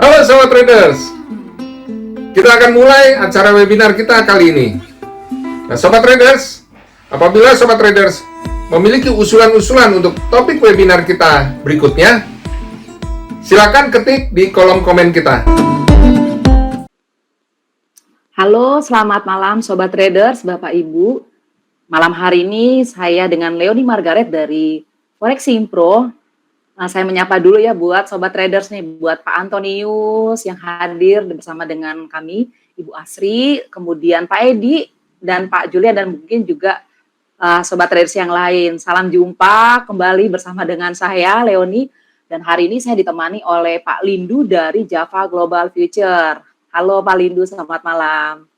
Halo Sobat Traders, kita akan mulai acara webinar kita kali ini. Nah Sobat Traders, apabila Sobat Traders memiliki usulan-usulan untuk topik webinar kita berikutnya, silakan ketik di kolom komen kita. Halo, selamat malam Sobat Traders, Bapak Ibu. Malam hari ini saya dengan Leonie Margaret dari Forex Impro. Nah, saya menyapa dulu ya buat Sobat Traders nih, buat Pak Antonius yang hadir bersama dengan kami, Ibu Asri, kemudian Pak Edi, dan Pak Julia, dan mungkin juga Sobat Traders yang lain. Salam jumpa kembali bersama dengan saya, Leonie, dan hari ini saya ditemani oleh Pak Lindu dari Java Global Future. Halo Pak Lindu, selamat malam.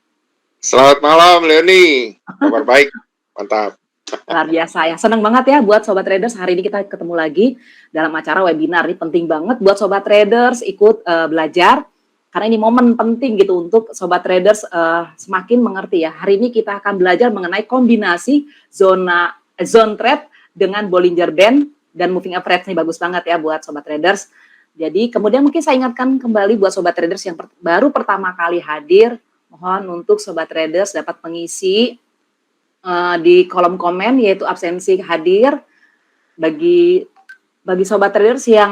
Selamat malam Leonie, kabar baik, mantap. Luar biasa ya, senang banget ya buat Sobat Traders, hari ini kita ketemu lagi dalam acara webinar. Ini penting banget buat Sobat Traders ikut belajar, karena ini momen penting gitu untuk Sobat Traders semakin mengerti ya. Hari ini kita akan belajar mengenai kombinasi zone trade dengan Bollinger Band dan moving average. Ini bagus banget ya buat Sobat Traders. Jadi kemudian mungkin saya ingatkan kembali buat Sobat Traders yang baru pertama kali hadir, mohon untuk Sobat Traders dapat mengisi di kolom komen yaitu absensi hadir. Bagi Sobat Traders yang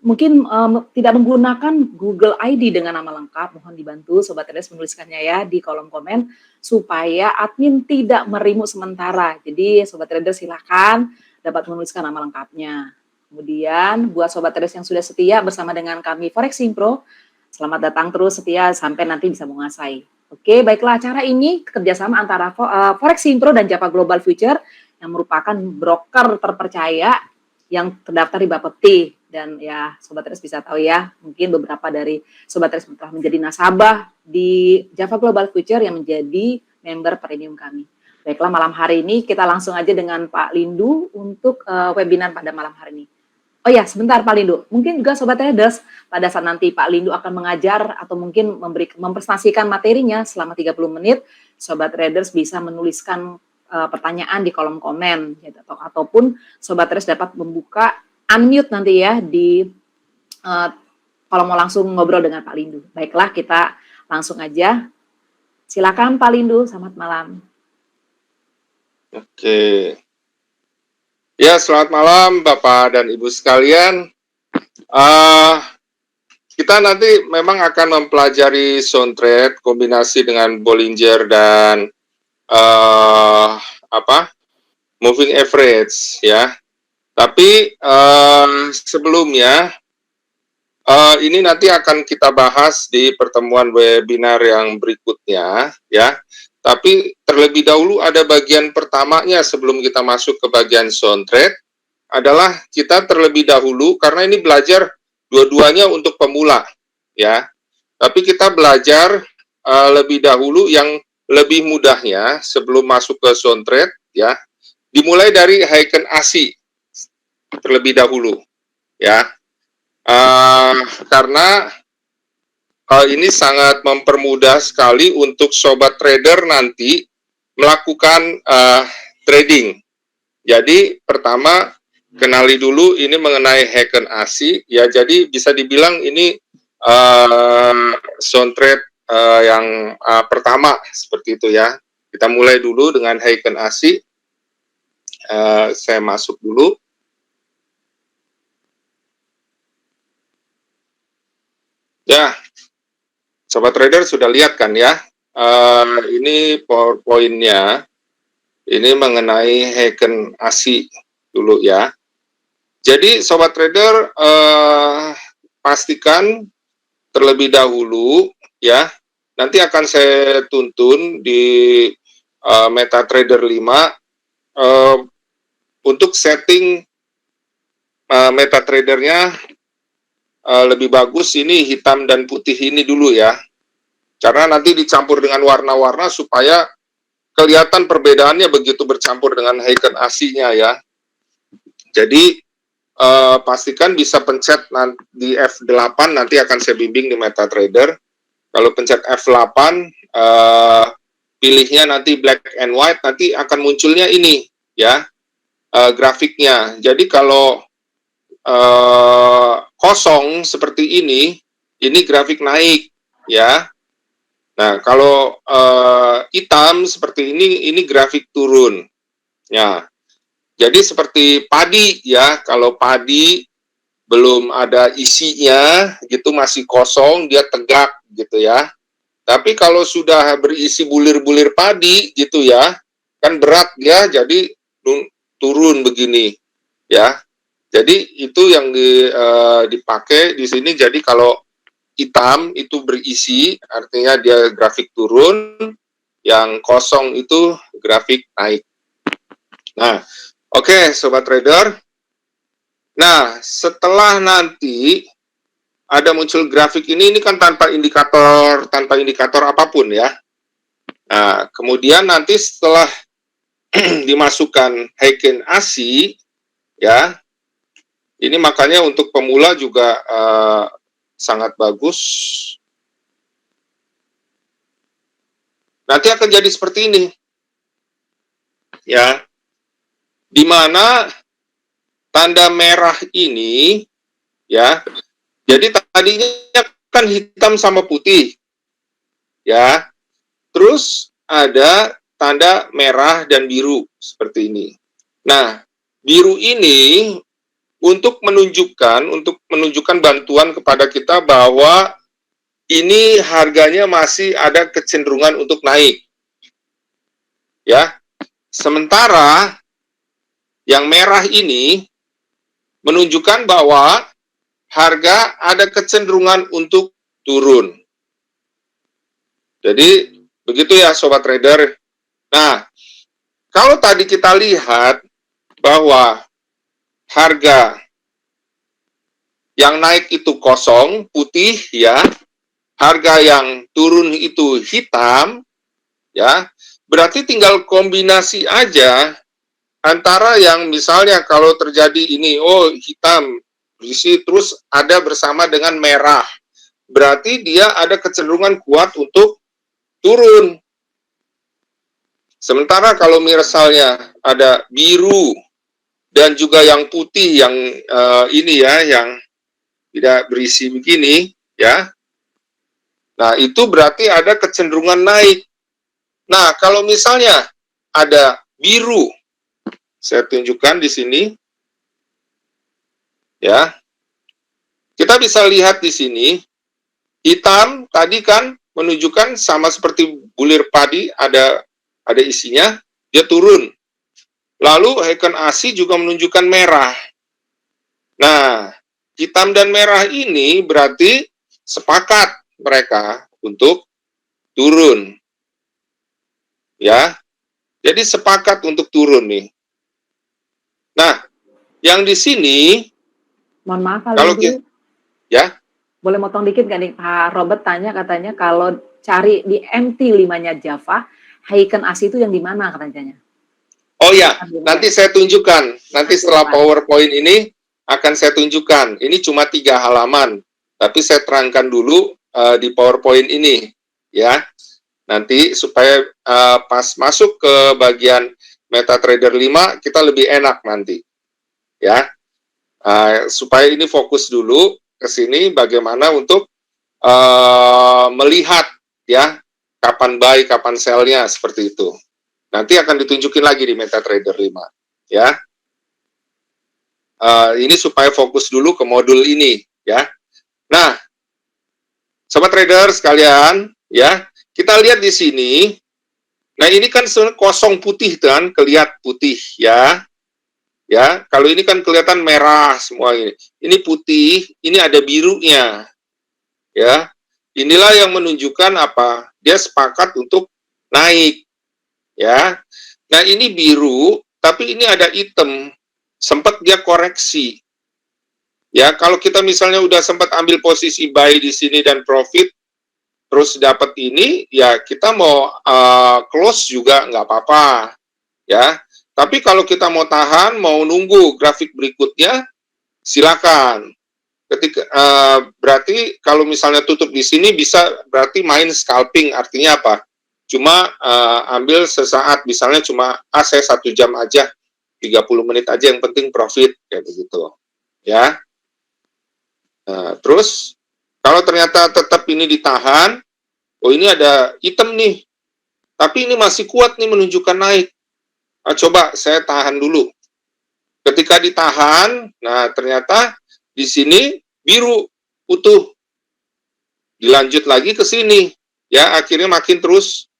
mungkin tidak menggunakan Google ID dengan nama lengkap, mohon dibantu Sobat Traders menuliskannya ya di kolom komen supaya admin tidak merimu sementara. Jadi Sobat Traders silakan dapat menuliskan nama lengkapnya. Kemudian buat Sobat Traders yang sudah setia bersama dengan kami Forex Impro, selamat datang terus setia sampai nanti bisa menguasai. Oke, baiklah, acara ini kerjasama antara Forex Impro dan Java Global Future yang merupakan broker terpercaya yang terdaftar di Bapepti. Dan ya, Sobat Traders bisa tahu ya, mungkin beberapa dari Sobat Traders telah menjadi nasabah di Java Global Future yang menjadi member premium kami. Baiklah, malam hari ini kita langsung aja dengan Pak Lindu untuk webinar pada malam hari ini. Oh ya, sebentar Pak Lindu. Mungkin juga Sobat Traders pada saat nanti Pak Lindu akan mengajar atau mungkin mempresentasikan materinya selama 30 menit, Sobat Traders bisa menuliskan pertanyaan di kolom komen gitu, ataupun Sobat Traders dapat membuka unmute nanti ya di kalau mau langsung ngobrol dengan Pak Lindu. Baiklah, kita langsung aja. Silakan Pak Lindu, selamat malam. Oke. Ya, selamat malam Bapak dan Ibu sekalian. Kita nanti memang akan mempelajari zone trade kombinasi dengan Bollinger dan moving average ya. Tapi sebelumnya ini nanti akan kita bahas di pertemuan webinar yang berikutnya ya. Tapi terlebih dahulu ada bagian pertamanya sebelum kita masuk ke bagian zone trade adalah kita terlebih dahulu, karena ini belajar dua-duanya untuk pemula ya. Tapi kita belajar lebih dahulu yang lebih mudahnya sebelum masuk ke zone trade ya. Dimulai dari Heiken ASI terlebih dahulu ya. Karena ini sangat mempermudah sekali untuk Sobat Trader nanti melakukan trading. Jadi pertama kenali dulu ini mengenai Heiken ASI ya. Jadi bisa dibilang ini zone trade yang pertama seperti itu ya. Kita mulai dulu dengan Heiken ASI. Saya masuk dulu. Ya. Sobat Trader sudah lihat kan ya, ini PowerPoint-nya, ini mengenai Heiken ASI dulu ya. Jadi Sobat Trader pastikan terlebih dahulu ya, nanti akan saya tuntun di MetaTrader 5 untuk setting MetaTrader-nya. Lebih bagus ini hitam dan putih ini dulu ya, karena nanti dicampur dengan warna-warna supaya kelihatan perbedaannya begitu bercampur dengan Heiken ASI-nya ya. Jadi pastikan bisa pencet di F8, nanti akan saya bimbing di MetaTrader. Kalau pencet F8 pilihnya nanti black and white, nanti akan munculnya ini ya, grafiknya. Jadi kalau kosong seperti ini, ini grafik naik, ya. Nah, kalau hitam seperti ini grafik turun. Ya, jadi seperti padi ya, kalau padi belum ada isinya, gitu masih kosong, dia tegak gitu ya. Tapi kalau sudah berisi bulir-bulir padi gitu ya, kan berat dia, jadi turun begini ya. Jadi itu yang dipakai di sini. Jadi kalau hitam itu berisi, artinya dia grafik turun, yang kosong itu grafik naik. Nah, oke, Sobat Trader. Nah, setelah nanti ada muncul grafik ini kan tanpa indikator apapun ya. Nah, kemudian nanti setelah dimasukkan Heiken ASI, ya, ini makanya untuk pemula juga sangat bagus. Nanti akan jadi seperti ini, ya, di mana tanda merah ini, ya, jadi tadinya kan hitam sama putih, ya, terus ada tanda merah dan biru seperti ini. Nah, biru ini untuk menunjukkan bantuan kepada kita bahwa ini harganya masih ada kecenderungan untuk naik. Ya. Sementara yang merah ini menunjukkan bahwa harga ada kecenderungan untuk turun. Jadi begitu ya Sobat Trader. Nah, kalau tadi kita lihat bahwa harga yang naik itu kosong, putih ya, harga yang turun itu hitam, ya, berarti tinggal kombinasi aja antara yang misalnya kalau terjadi ini, oh hitam, berisi terus ada bersama dengan merah, berarti dia ada kecenderungan kuat untuk turun. Sementara kalau misalnya ada biru dan juga yang putih, yang ini ya, yang tidak berisi begini, ya. Nah, itu berarti ada kecenderungan naik. Nah, kalau misalnya ada biru, saya tunjukkan di sini, ya. Kita bisa lihat di sini, hitam tadi kan menunjukkan sama seperti bulir padi, ada isinya, dia turun. Lalu Heiken ASI juga menunjukkan merah. Nah, hitam dan merah ini berarti sepakat mereka untuk turun. Ya, jadi sepakat untuk turun nih. Nah, yang di sini, mohon maaf kalau kita, ya, boleh motong dikit nggak nih, Pak Robert tanya katanya kalau cari di MT5-nya Java, Heiken ASI itu yang di mana katanya? Oh ya, nanti saya tunjukkan. Nanti setelah PowerPoint ini akan saya tunjukkan. Ini cuma 3 halaman, tapi saya terangkan dulu di PowerPoint ini, ya. Nanti supaya pas masuk ke bagian MetaTrader 5 kita lebih enak nanti, ya. Supaya ini fokus dulu ke sini bagaimana untuk melihat, ya, kapan buy, kapan sell-nya seperti itu. Nanti akan ditunjukin lagi di MetaTrader 5, ya. Ini supaya fokus dulu ke modul ini, ya. Nah, Sobat Trader sekalian, ya, kita lihat di sini. Nah, ini kan kosong putih kan, kelihatan putih, ya. Ya, kalau ini kan kelihatan merah semua ini. Ini putih, ini ada birunya. Ya. Inilah yang menunjukkan apa? Dia sepakat untuk naik. Ya. Nah, ini biru, tapi ini ada hitam. Sempat dia koreksi. Ya, kalau kita misalnya udah sempat ambil posisi buy di sini dan profit, terus dapat ini, ya kita mau close juga nggak apa-apa. Ya, tapi kalau kita mau tahan, mau nunggu grafik berikutnya, silakan. Ketika berarti kalau misalnya tutup di sini bisa berarti main scalping, artinya apa? Cuma ambil sesaat, misalnya cuma saya 1 jam aja, 30 menit aja, yang penting profit kayak begitu, ya. Terus Kalau ternyata tetap ini ditahan, oh ini ada hitam nih, tapi ini masih kuat nih menunjukkan naik. Nah, coba saya tahan dulu. Ketika ditahan, nah ternyata di sini biru utuh. Dilanjut lagi ke sini, ya akhirnya makin terus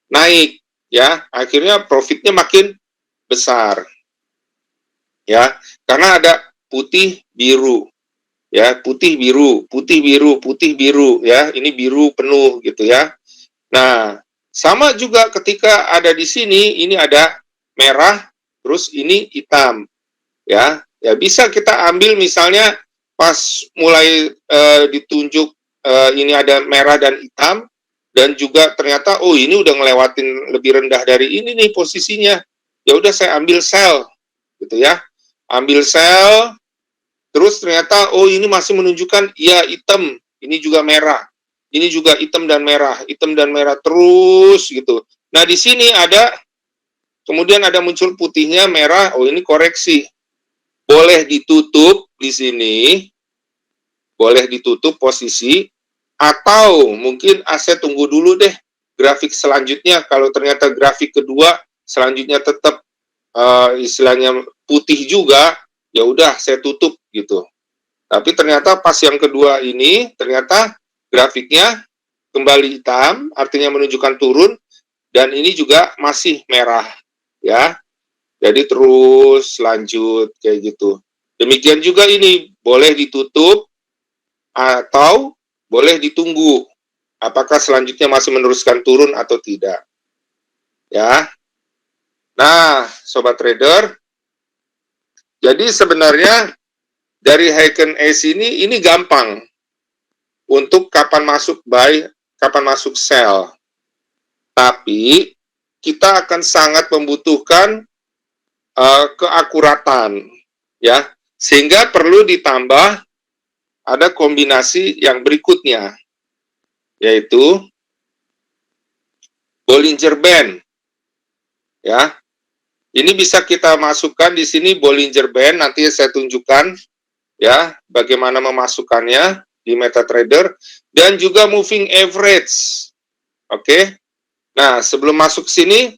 naik, ya akhirnya profitnya makin besar, ya karena ada putih biru, ya putih biru, putih biru, putih biru, ya ini biru penuh gitu ya. Nah sama juga ketika ada di sini, ini ada merah, terus ini hitam, ya bisa kita ambil misalnya pas mulai ditunjuk ini ada merah dan hitam, dan juga ternyata oh ini udah ngelewatin lebih rendah dari ini nih posisinya, ya udah saya ambil sell gitu ya, ambil sell, terus ternyata oh ini masih menunjukkan ya hitam, ini juga merah, ini juga hitam dan merah terus gitu. Nah di sini ada kemudian ada muncul putihnya merah, oh ini koreksi, boleh ditutup di sini, boleh ditutup posisi, atau mungkin saya tunggu dulu deh grafik selanjutnya. Kalau ternyata grafik kedua selanjutnya tetap istilahnya putih juga, ya udah saya tutup gitu. Tapi ternyata pas yang kedua ini ternyata grafiknya kembali hitam, artinya menunjukkan turun, dan ini juga masih merah, ya. Jadi terus lanjut kayak gitu. Demikian juga ini boleh ditutup atau boleh ditunggu apakah selanjutnya masih meneruskan turun atau tidak. Ya. Nah, sobat trader, jadi sebenarnya dari Heiken Ace ini gampang untuk kapan masuk buy, kapan masuk sell. Tapi kita akan sangat membutuhkan keakuratan, ya, sehingga perlu ditambah ada kombinasi yang berikutnya, yaitu Bollinger Band, ya. Ini bisa kita masukkan di sini Bollinger Band, nanti saya tunjukkan, ya, bagaimana memasukkannya di MetaTrader, dan juga Moving Average, oke. Nah, sebelum masuk sini,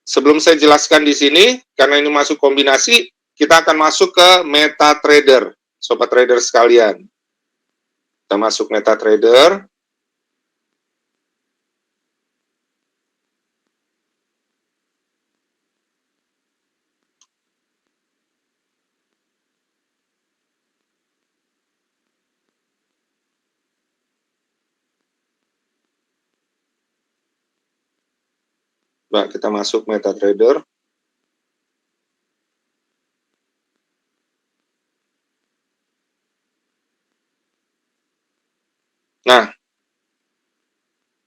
sebelum saya jelaskan di sini, karena ini masuk kombinasi, kita akan masuk ke MetaTrader, sobat trader sekalian. Kita masuk MetaTrader. Nah, kita masuk MetaTrader. Nah,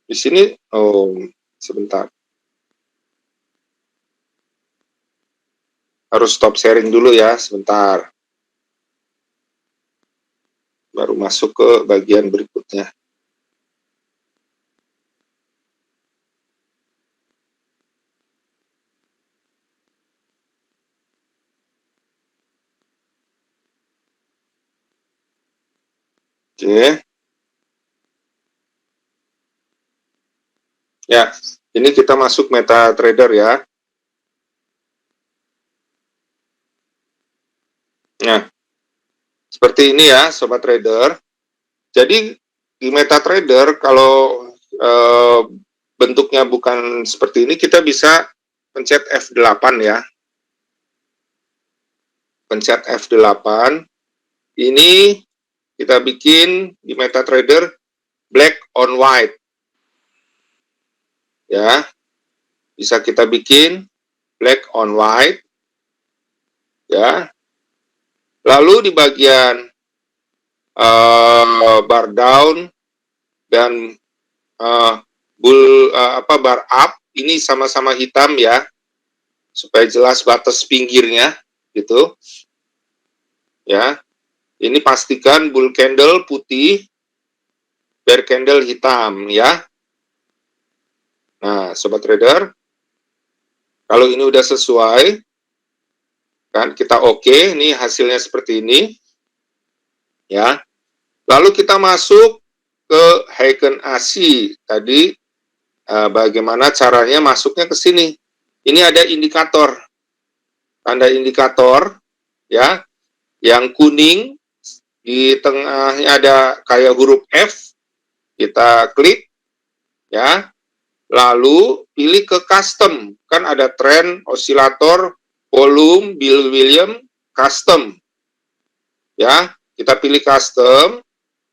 di sini, oh, sebentar. Harus stop sharing dulu ya, sebentar. Baru masuk ke bagian berikutnya. Oke. Ya, ini kita masuk MetaTrader ya. Nah, seperti ini ya, sobat trader. Jadi di MetaTrader kalau bentuknya bukan seperti ini, kita bisa pencet F8 ya. Pencet F8. Ini kita bikin di MetaTrader black on white. Ya. Bisa kita bikin black on white. Ya. Lalu di bagian bar down dan bar up ini sama-sama hitam ya, supaya jelas batas pinggirnya gitu ya. Ini pastikan bull candle putih, bear candle hitam ya. Nah, sobat trader, kalau ini udah sesuai kan, kita oke, ini hasilnya seperti ini ya. Lalu kita masuk ke Heiken ASI tadi, bagaimana caranya masuknya ke sini. Ini ada indikator, tanda indikator ya, yang kuning di tengahnya ada kayak huruf F, kita klik ya. Lalu pilih ke custom, kan ada trend, osilator, volume, Bill William, custom. Ya, kita pilih custom,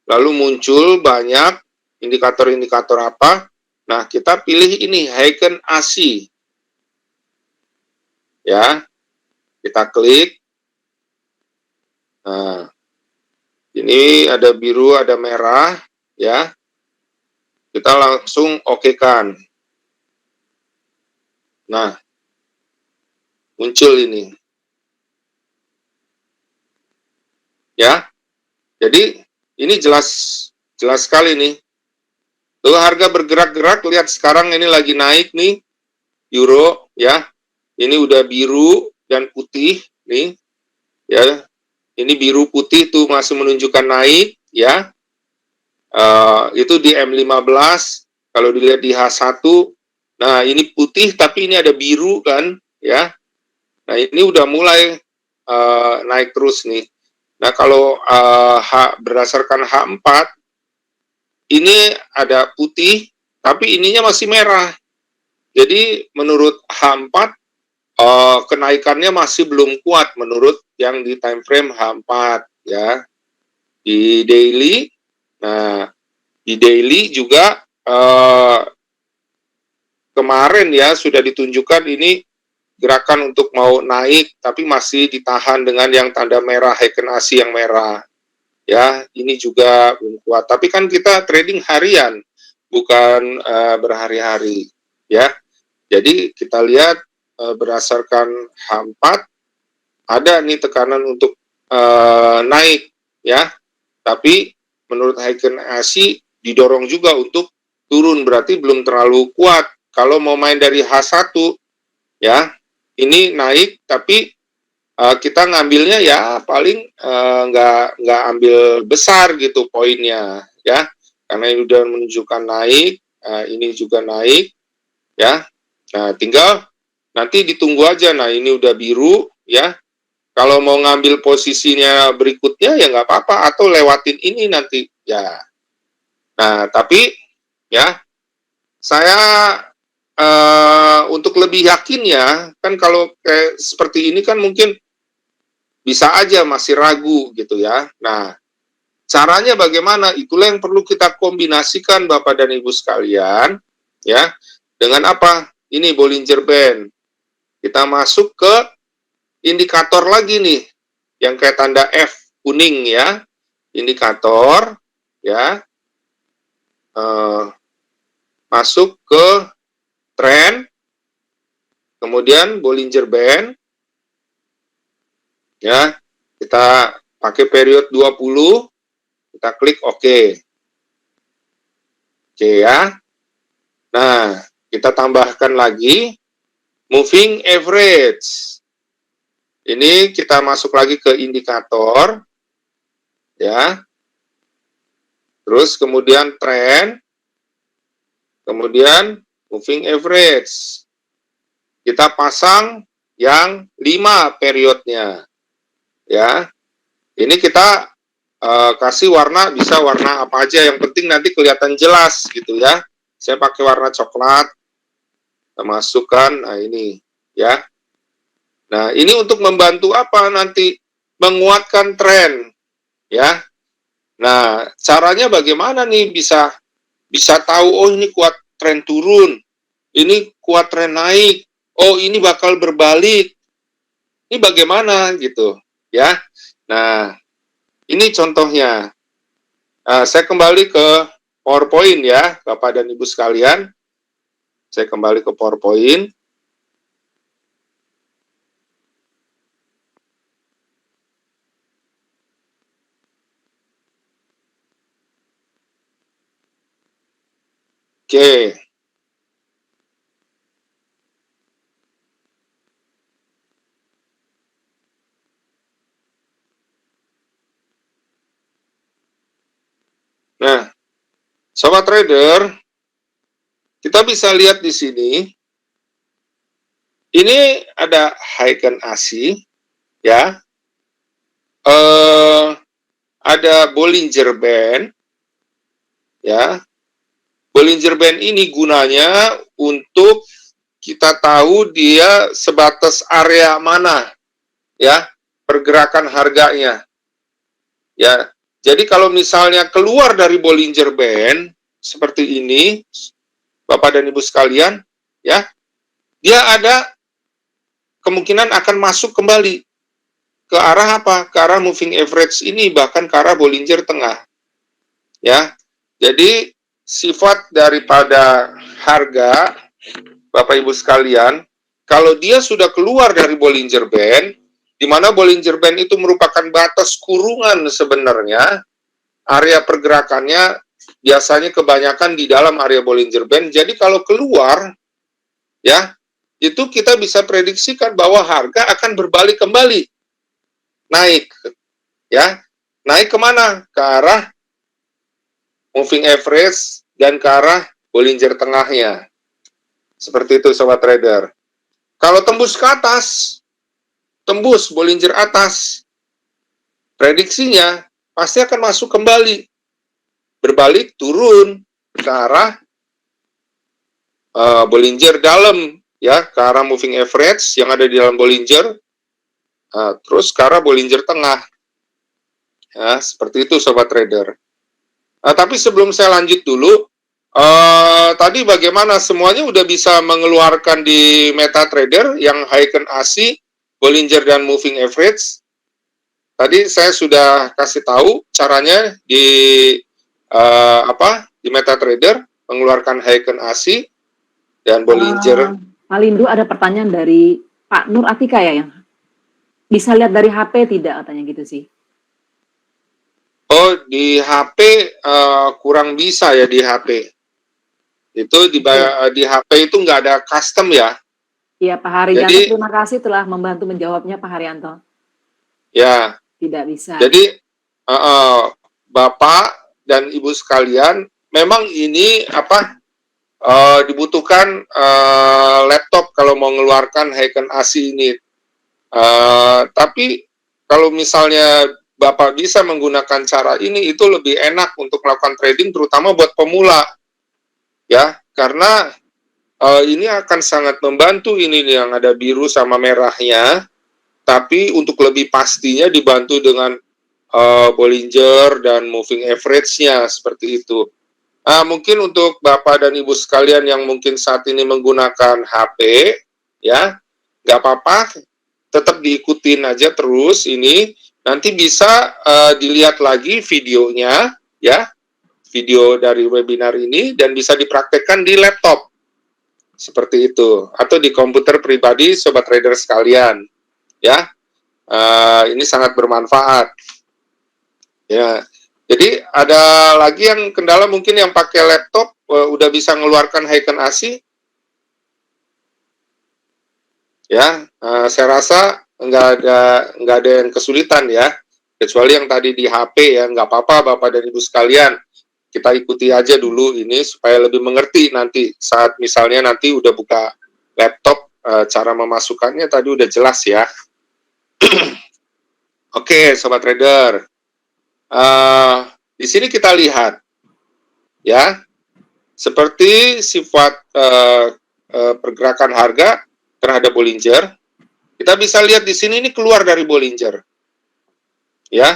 lalu muncul banyak indikator-indikator apa. Nah, kita pilih ini Heiken ASI. Ya, kita klik. Nah, ini ada biru, ada merah, ya. Kita langsung oke-kan. Nah, muncul ini. Ya. Jadi ini jelas sekali nih. Tuh harga bergerak-gerak, lihat sekarang ini lagi naik nih euro ya. Ini udah biru dan putih nih ya. Ini biru putih tuh masih menunjukkan naik ya. Itu di M15, kalau dilihat di H1. Nah, ini putih tapi ini ada biru kan ya. Nah, ini udah mulai naik terus nih. Nah, kalau berdasarkan H4 ini ada putih, tapi ininya masih merah. Jadi menurut H4 kenaikannya masih belum kuat menurut yang di time frame H4 ya. Di daily, nah di daily juga kemarin ya sudah ditunjukkan ini gerakan untuk mau naik, tapi masih ditahan dengan yang tanda merah, Heiken ASI yang merah. Ya, ini juga belum kuat. Tapi kan kita trading harian, bukan berhari-hari. Ya, jadi kita lihat berdasarkan H4 ada nih tekanan untuk naik, ya. Tapi menurut Heiken ASI didorong juga untuk turun, berarti belum terlalu kuat. Kalau mau main dari H1, ya, ini naik, tapi kita ngambilnya ya paling nggak ambil besar gitu poinnya ya, karena ini udah menunjukkan naik, ini juga naik ya. Nah, tinggal nanti ditunggu aja. Nah, ini udah biru ya, kalau mau ngambil posisinya berikutnya ya nggak apa-apa, atau lewatin ini nanti ya. Nah, tapi ya saya untuk lebih yakin ya, kan kalau kayak seperti ini kan mungkin bisa aja masih ragu gitu ya. Nah, caranya bagaimana? Itulah yang perlu kita kombinasikan Bapak dan Ibu sekalian, ya. Dengan apa? Ini Bollinger Band. Kita masuk ke indikator lagi nih, yang kayak tanda F kuning ya. Indikator, ya. Masuk ke trend, kemudian Bollinger Band, ya. Kita pakai period 20, kita klik OK. Oke ya. Nah, kita tambahkan lagi moving average. Ini kita masuk lagi ke indikator, ya. Terus kemudian trend, kemudian moving average. Kita pasang yang 5 periodnya, ya. Ini kita kasih warna, bisa warna apa aja, yang penting nanti kelihatan jelas gitu ya. Saya pakai warna coklat, kita masukkan, nah ini ya. Nah, ini untuk membantu apa nanti? Menguatkan tren, ya. Nah, caranya bagaimana nih bisa tahu, oh ini kuat tren turun, ini kuat tren naik, oh ini bakal berbalik. Ini bagaimana gitu, ya. Nah, ini contohnya. Saya kembali ke PowerPoint ya, Bapak dan Ibu sekalian. Saya kembali ke PowerPoint. Oke. Sobat trader, kita bisa lihat di sini, ini ada Heiken ASI, ya, ada Bollinger Band, ya. Bollinger Band ini gunanya untuk kita tahu dia sebatas area mana, ya, pergerakan harganya, ya. Jadi kalau misalnya keluar dari Bollinger Band seperti ini, Bapak dan Ibu sekalian, ya, dia ada kemungkinan akan masuk kembali ke arah apa? Ke arah moving average ini, bahkan ke arah Bollinger tengah, ya. Jadi sifat daripada harga, Bapak Ibu sekalian, kalau dia sudah keluar dari Bollinger Band, di mana Bollinger Band itu merupakan batas kurungan sebenarnya, area pergerakannya biasanya kebanyakan di dalam area Bollinger Band. Jadi kalau keluar, ya, itu kita bisa prediksikan bahwa harga akan berbalik kembali, naik, ya, naik kemana? Ke arah moving average dan ke arah Bollinger tengahnya. Seperti itu, sobat trader. Kalau tembus ke atas, tembus Bollinger atas, prediksinya pasti akan masuk kembali, berbalik turun ke arah Bollinger dalam, ya, ke arah moving average yang ada di dalam Bollinger, terus ke arah Bollinger tengah, ya, seperti itu, sobat trader. Tapi sebelum saya lanjut dulu, tadi bagaimana semuanya udah bisa mengeluarkan di MetaTrader yang Heiken ASI, Bollinger dan moving average. Tadi saya sudah kasih tahu caranya di di MetaTrader mengeluarkan Heiken ASI dan Bollinger. Pak Lindu, ada pertanyaan dari Pak Nur Atika ya, yang bisa lihat dari HP tidak, katanya gitu sih. Oh, di HP kurang bisa ya di HP. Itu di HP itu nggak ada custom ya. Iya, Pak Haryanto, terima kasih telah membantu menjawabnya, Pak Haryanto. Ya. Tidak bisa. Jadi Bapak dan Ibu sekalian, memang ini dibutuhkan laptop kalau mau mengeluarkan Heiken ASI ini. Tapi kalau misalnya Bapak bisa menggunakan cara ini, itu lebih enak untuk melakukan trading, terutama buat pemula, ya, karena ini akan sangat membantu ini yang ada biru sama merahnya, tapi untuk lebih pastinya dibantu dengan Bollinger dan moving average-nya, seperti itu. Mungkin untuk Bapak dan Ibu sekalian yang mungkin saat ini menggunakan HP, ya, nggak apa-apa, tetap diikutin aja terus ini, nanti bisa dilihat lagi videonya, ya, video dari webinar ini, dan bisa dipraktekkan di laptop, seperti itu, atau di komputer pribadi sobat trader sekalian, ya. Ini sangat bermanfaat, ya. Jadi ada lagi yang kendala mungkin yang pakai laptop udah bisa mengeluarkan Heiken ASI, ya. Saya rasa nggak ada yang kesulitan ya, kecuali yang tadi di HP, ya, nggak apa-apa Bapak dan Ibu sekalian. Kita ikuti aja dulu ini supaya lebih mengerti nanti saat misalnya nanti udah buka laptop, cara memasukkannya tadi udah jelas ya. Oke, sobat trader. Di sini kita lihat, ya, seperti sifat pergerakan harga terhadap Bollinger. Kita bisa lihat di sini ini keluar dari Bollinger, ya.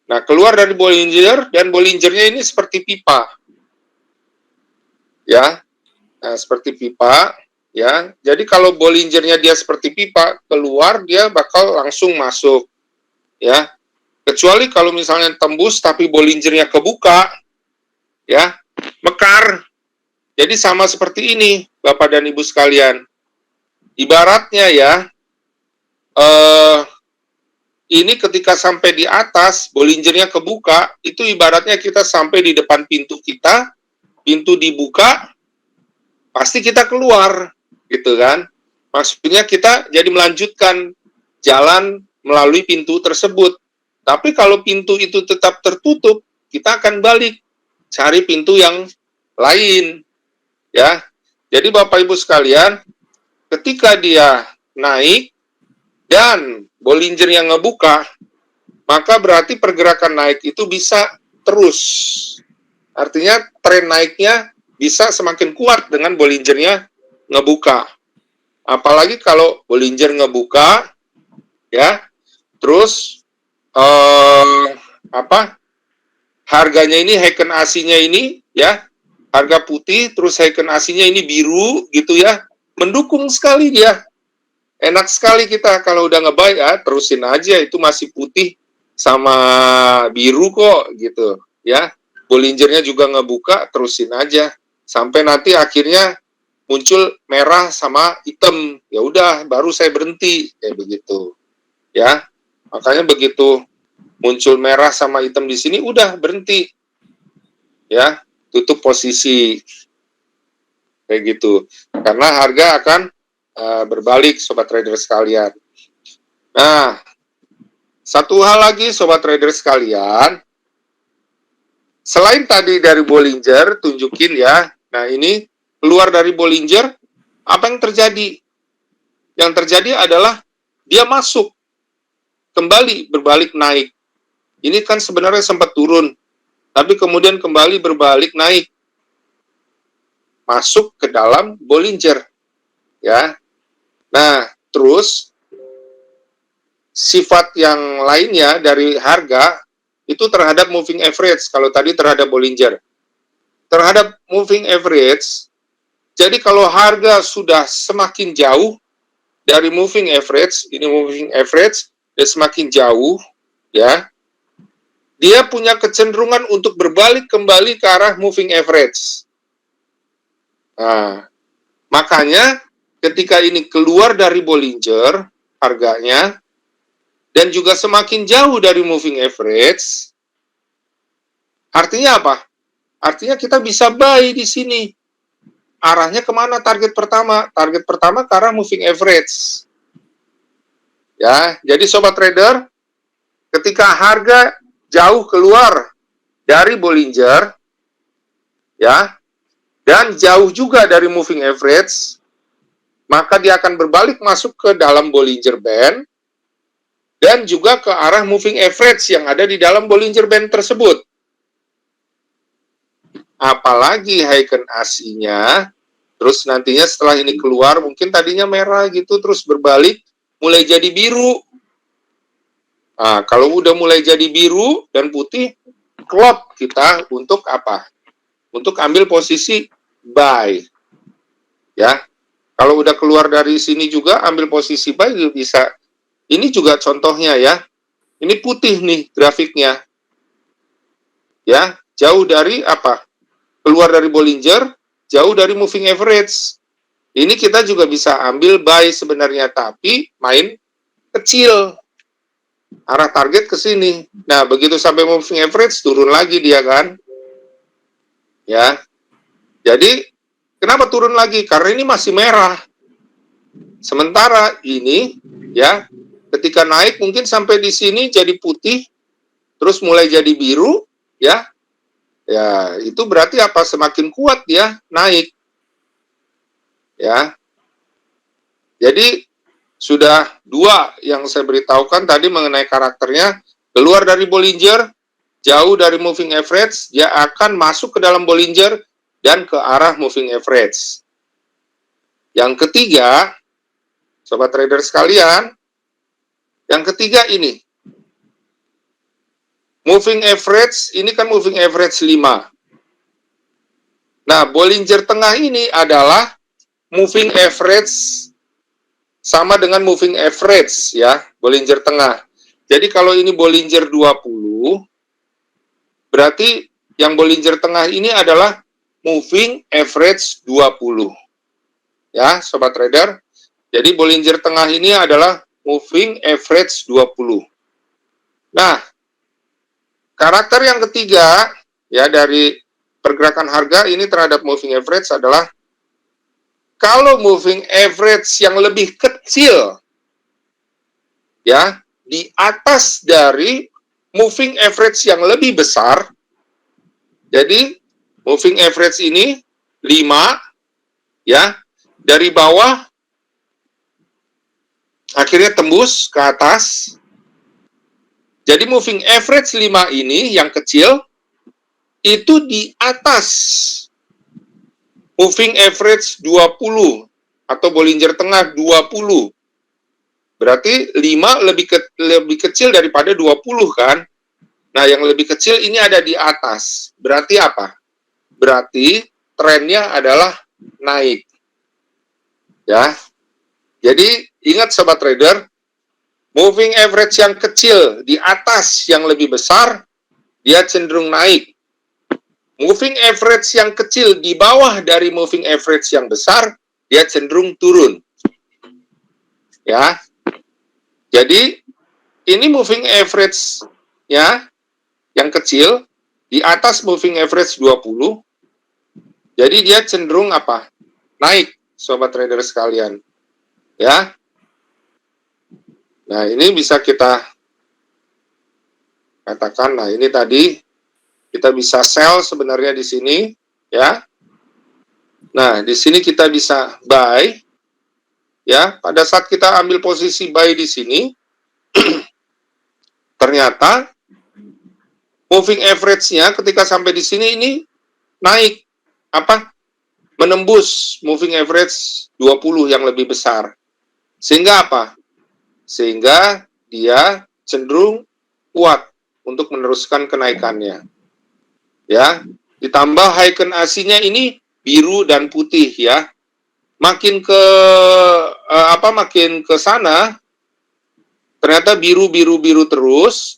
Nah, keluar dari Bollinger, dan Bollingernya ini seperti pipa, ya. Nah, seperti pipa, ya. Jadi kalau Bollingernya dia seperti pipa, keluar dia bakal langsung masuk, ya. Kecuali kalau misalnya tembus tapi Bollingernya kebuka, ya, mekar. Jadi sama seperti ini, Bapak dan Ibu sekalian. Ibaratnya ya, ini ketika sampai di atas, Bollingernya kebuka, itu ibaratnya kita sampai di depan pintu kita, pintu dibuka, pasti kita keluar, gitu kan. Maksudnya kita jadi melanjutkan jalan melalui pintu tersebut. Tapi kalau pintu itu tetap tertutup, kita akan balik cari pintu yang lain, ya. Jadi Bapak Ibu sekalian, ketika dia naik dan Bollinger yang ngebuka, maka berarti pergerakan naik itu bisa terus. Artinya tren naiknya bisa semakin kuat dengan Bollinger-nya ngebuka. Apalagi kalau Bollinger ngebuka, ya, terus harganya ini Heiken AC-nya ini, ya, harga putih, terus Heiken AC-nya ini biru, gitu ya, mendukung sekali dia. Enak sekali kita kalau udah nge-buy, ya, terusin aja, itu masih putih sama biru kok, gitu, ya. Bollinger-nya juga ngebuka, terusin aja sampai nanti akhirnya muncul merah sama hitam. Ya udah, baru saya berhenti kayak begitu. Ya. Makanya begitu muncul merah sama hitam di sini udah berhenti. Ya, tutup posisi. Kayak gitu. Karena harga akan berbalik sobat trader sekalian. Nah, satu hal lagi sobat trader sekalian, selain tadi dari Bollinger, tunjukin ya. Nah, ini keluar dari Bollinger, apa yang terjadi? Yang terjadi adalah dia masuk, kembali berbalik naik. Ini kan sebenarnya sempat turun, tapi kemudian kembali berbalik naik. Masuk ke dalam Bollinger. Ya. Nah, terus sifat yang lainnya dari harga itu terhadap moving average, kalau tadi terhadap Bollinger. Terhadap moving average, jadi kalau harga sudah semakin jauh dari moving average, ini moving average, dia semakin jauh, ya, dia punya kecenderungan untuk berbalik kembali ke arah moving average. Nah, makanya ketika ini keluar dari Bollinger, harganya, dan juga semakin jauh dari moving average, artinya apa? Artinya kita bisa buy di sini. Arahnya kemana target pertama? Target pertama ke arah moving average. Ya, jadi sobat trader, ketika harga jauh keluar dari Bollinger, ya, dan jauh juga dari moving average, maka dia akan berbalik masuk ke dalam Bollinger Band, dan juga ke arah moving average yang ada di dalam Bollinger Band tersebut. Apalagi Heiken AC-nya, terus nantinya setelah ini keluar, mungkin tadinya merah gitu, terus berbalik, mulai jadi biru. Nah, kalau udah mulai jadi biru dan putih, klop kita untuk apa? Untuk ambil posisi buy. Ya, kalau udah keluar dari sini juga, ambil posisi buy bisa. Ini juga contohnya ya. Ini putih nih grafiknya. Ya, jauh dari apa? Keluar dari Bollinger, jauh dari moving average. Ini kita juga bisa ambil buy sebenarnya, tapi main kecil. Arah target ke sini. Nah, begitu sampai moving average, turun lagi dia kan. Ya. Jadi, kenapa turun lagi? Karena ini masih merah. Sementara ini, ya, ketika naik mungkin sampai di sini jadi putih, terus mulai jadi biru, ya. Ya, itu berarti apa? Semakin kuat dia naik. Ya. Jadi sudah dua yang saya beritahukan tadi mengenai karakternya. Keluar dari Bollinger, jauh dari moving average, dia akan masuk ke dalam Bollinger dan ke arah moving average. Yang ketiga, sobat trader sekalian, yang ketiga ini. Moving average, ini kan moving average 5. Nah, Bollinger tengah ini adalah moving average sama dengan moving average ya, Bollinger tengah. Jadi kalau ini Bollinger 20, berarti yang Bollinger tengah ini adalah moving average 20. Ya, sobat trader. Jadi Bollinger tengah ini adalah moving average 20. Nah, karakter yang ketiga ya dari pergerakan harga ini terhadap moving average adalah kalau moving average yang lebih kecil ya di atas dari moving average yang lebih besar, jadi moving average ini 5, ya, dari bawah akhirnya tembus ke atas. Jadi moving average 5 ini yang kecil itu di atas moving average 20 atau Bollinger Tengah 20. Berarti 5 lebih kecil daripada 20 kan? Nah, yang lebih kecil ini ada di atas. Berarti apa? Berarti trennya adalah naik. Ya. Jadi, ingat sobat trader, moving average yang kecil di atas yang lebih besar, dia cenderung naik. Moving average yang kecil di bawah dari moving average yang besar, dia cenderung turun. Ya. Jadi, ini moving average ya yang kecil di atas moving average 20. Jadi dia cenderung apa? Naik, sobat trader sekalian. Ya. Nah, ini bisa kita katakan, nah ini tadi kita bisa sell sebenarnya di sini, ya. Nah, di sini kita bisa buy, ya. Pada saat kita ambil posisi buy di sini, ternyata moving average-nya ketika sampai di sini ini naik, apa? Menembus moving average 20 yang lebih besar. Sehingga apa? Sehingga dia cenderung kuat untuk meneruskan kenaikannya. Ya, ditambah Heiken AC-nya ini biru dan putih ya. Makin ke makin ke sana ternyata biru terus.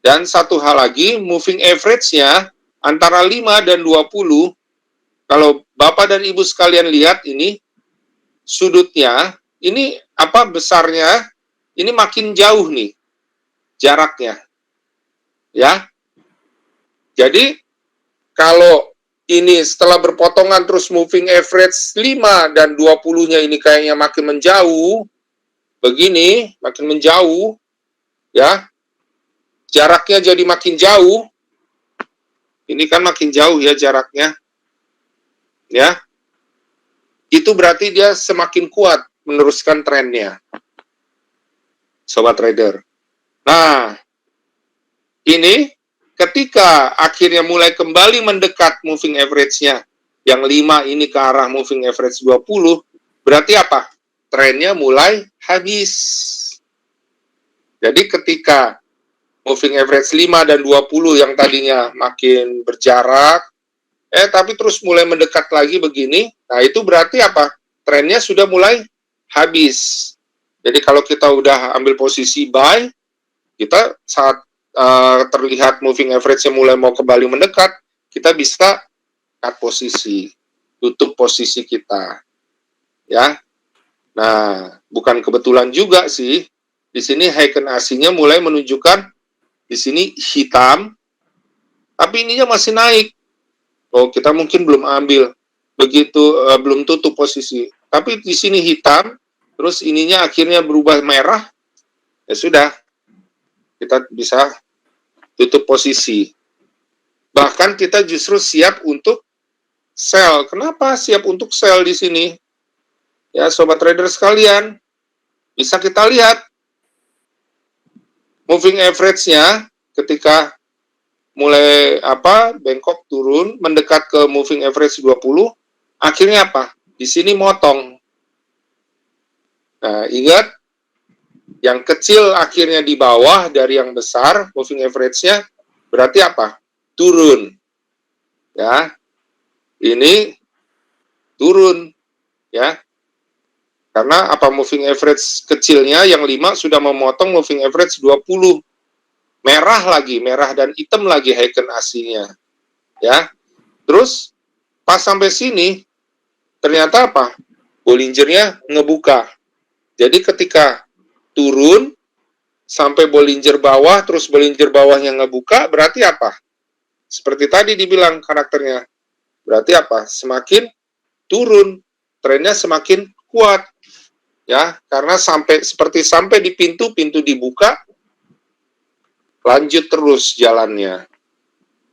Dan satu hal lagi, moving average-nya antara 5 dan 20. Kalau Bapak dan Ibu sekalian lihat ini sudutnya, ini besarnya, ini makin jauh nih jaraknya. Ya. Jadi kalau ini setelah berpotongan terus moving average 5 dan 20-nya ini kayaknya makin menjauh, begini, makin menjauh, ya. Jaraknya jadi makin jauh. Ini kan makin jauh ya jaraknya. Ya. Itu berarti dia semakin kuat meneruskan trennya. Sobat trader. Nah, ini ketika akhirnya mulai kembali mendekat moving average-nya, yang 5 ini ke arah moving average 20, berarti apa? Trennya mulai habis. Jadi ketika moving average 5 dan 20 yang tadinya makin berjarak, tapi terus mulai mendekat lagi begini, nah itu berarti apa? Trennya sudah mulai habis. Jadi kalau kita udah ambil posisi buy, kita saat terlihat moving average-nya mulai mau kembali mendekat, kita bisa cut posisi, tutup posisi kita. Ya. Nah, bukan kebetulan juga sih, di sini Heiken AC-nya mulai menunjukkan di sini hitam, tapi ininya masih naik. Oh, kita mungkin belum ambil, begitu belum tutup posisi. Tapi di sini hitam, terus ininya akhirnya berubah merah, ya sudah, kita bisa tutup posisi. Bahkan kita justru siap untuk sell. Kenapa siap untuk sell di sini? Ya, sobat trader sekalian, bisa kita lihat moving average-nya ketika mulai bengkok turun, mendekat ke moving average 20, akhirnya apa? Di sini motong. Nah, ingat, yang kecil akhirnya di bawah dari yang besar, moving average-nya, berarti apa? Turun. Ya, ini turun. Ya, karena moving average kecilnya yang 5 sudah memotong moving average 20. Merah lagi, merah dan hitam lagi Heiken AC-nya. Ya. Terus pas sampai sini ternyata apa? Bollinger-nya ngebuka. Jadi ketika turun sampai Bollinger bawah, terus Bollinger bawahnya ngebuka, berarti apa? Seperti tadi dibilang karakternya. Berarti apa? Semakin turun, trennya semakin kuat. Ya, karena sampai di pintu dibuka, lanjut terus jalannya.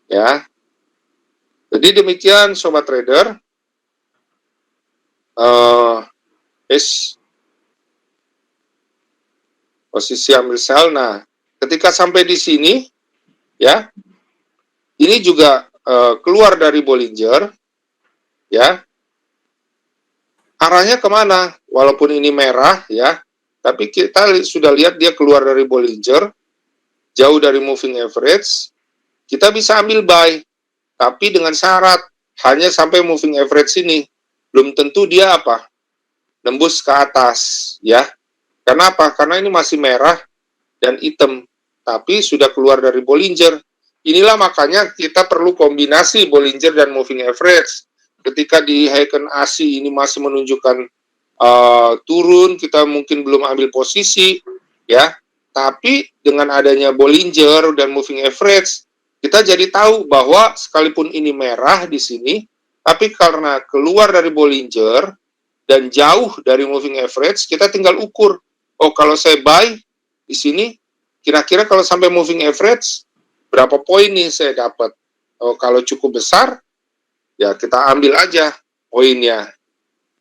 Ya. Jadi demikian Sobat Trader. Posisi ambil sell. Nah, ketika sampai di sini, ya, ini juga keluar dari Bollinger, ya. Arahnya kemana? Walaupun ini merah, ya, tapi kita sudah lihat dia keluar dari Bollinger, jauh dari moving average. Kita bisa ambil buy, tapi dengan syarat hanya sampai moving average ini. Belum tentu dia apa? Nembus ke atas, ya. Karena apa? Karena ini masih merah dan hitam, tapi sudah keluar dari Bollinger. Inilah makanya kita perlu kombinasi Bollinger dan moving average. Ketika di Heiken AC ini masih menunjukkan turun, kita mungkin belum ambil posisi, ya. Tapi dengan adanya Bollinger dan moving average, kita jadi tahu bahwa sekalipun ini merah di sini, tapi karena keluar dari Bollinger dan jauh dari moving average, kita tinggal ukur. Oh, kalau saya buy di sini, kira-kira kalau sampai moving average, berapa poin nih saya dapat? Oh, kalau cukup besar, ya kita ambil aja poinnya.